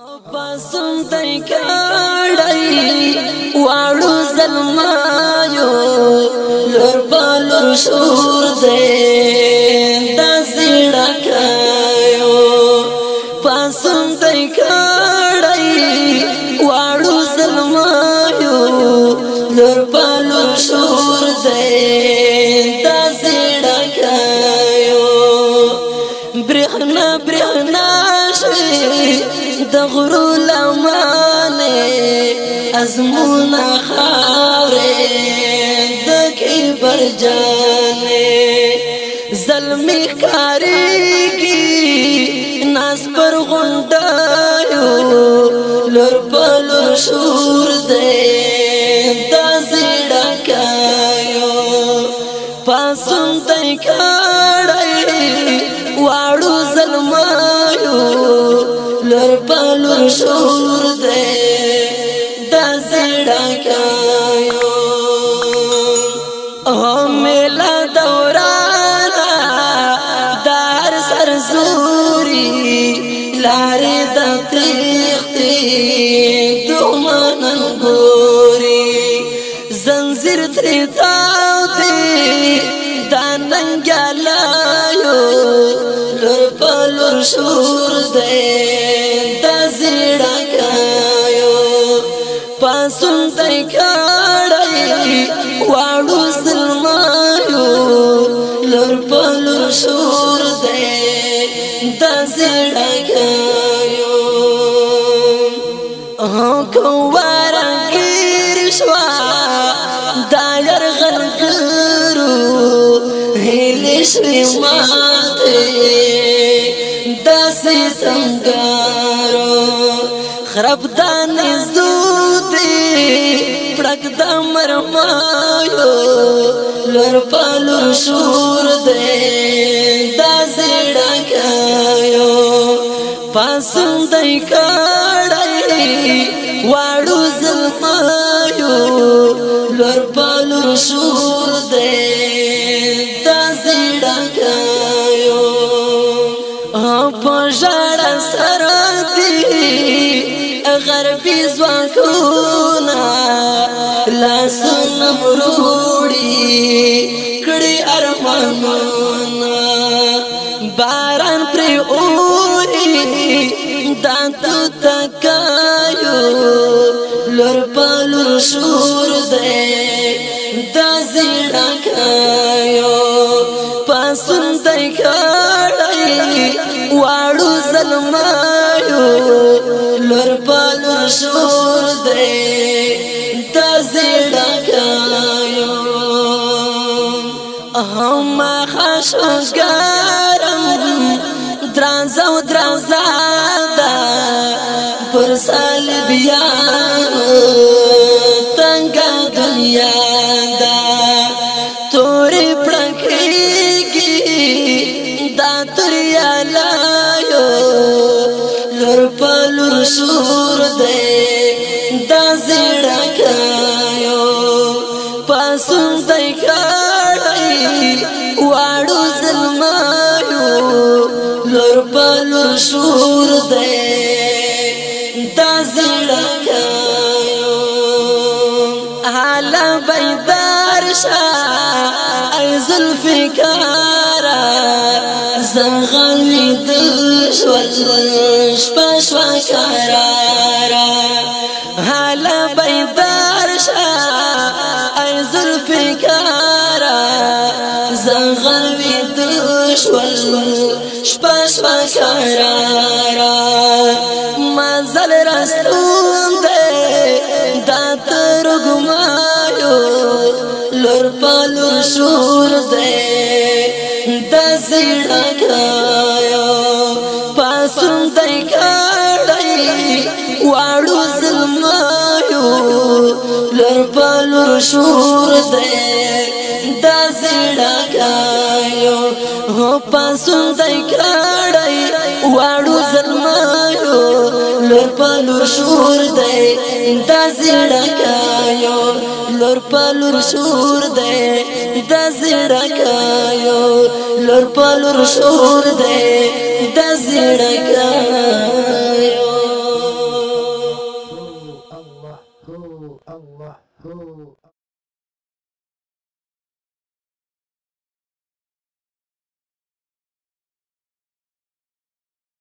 پاسم تای کړای واړو زلمایو لور پالور شور دې داسې ډکایو پاسم تای کړای واړو زلمایو لور پالور شور دې داسې ډکایو برخنا دغرو لمانه ازمونا خاوره دکی برجانه ظلمی کاریگی ناس پر غندایو لور پلور شور ده دازی ڈکایو پاسم تای کڑای واڑو ظلمایو لور پالور شور دے دازی ڈکایو میلا دورانا دار سرزوری لاری دا تیختی دومانن گوری زنزیر تریتاو دی داننگا لایو لور پالور شور دے پاسم تای کړای واړو زلمایو لور پالور شور دې داسې ډکایو کوارګیر شوا دایر غرغرو هیلې شوي ماته داسې سنگارو خراب دانې پڑک دا مرمایو لور پالور شور دے دازی ڈکایو پاسم دای کڑای واڑو زلمایو لور پالور شور دے دازی ڈکایو پژاڑا سردی غربی زواکونا لاسن مروڑی کڑی ارمانونا باران پری اوری دانتو تکایو لور پالور شور دے دازی ڈکایو پاسم تای کڑای واڑو زلمایو لور پالور شور دے دازی ڈکایو ما خاشوگارم درازو درازادا پر سالبیانو تنگا دنیا دا توری پڑکیگی دا تریا لایو لور پالور شور دے دازی ڈکایو پاسم تای کڑای واڑو زلمایو لور پالور شور دے دازی ڈکایو حالا بیدار شا ای ذوالفقارا زغلوی دشول شپشوا کرارا حالا بیدار شا ای ذوالفقارا زغلوی دشول شپشوا کرارا مازل رستون دے داتر گمایو لور پالور شور دے دازی ڈکایو پاسم تای کڑای واڑو زلمایو لور پالور شور دے دازی ڈکایو پاسم تای کڑای واڑو زلمایو لور پالور شور دے دازی ڈکایو لور پالور شور دے دازی ڈکایو لور پالور شور دے دازی ڈکایو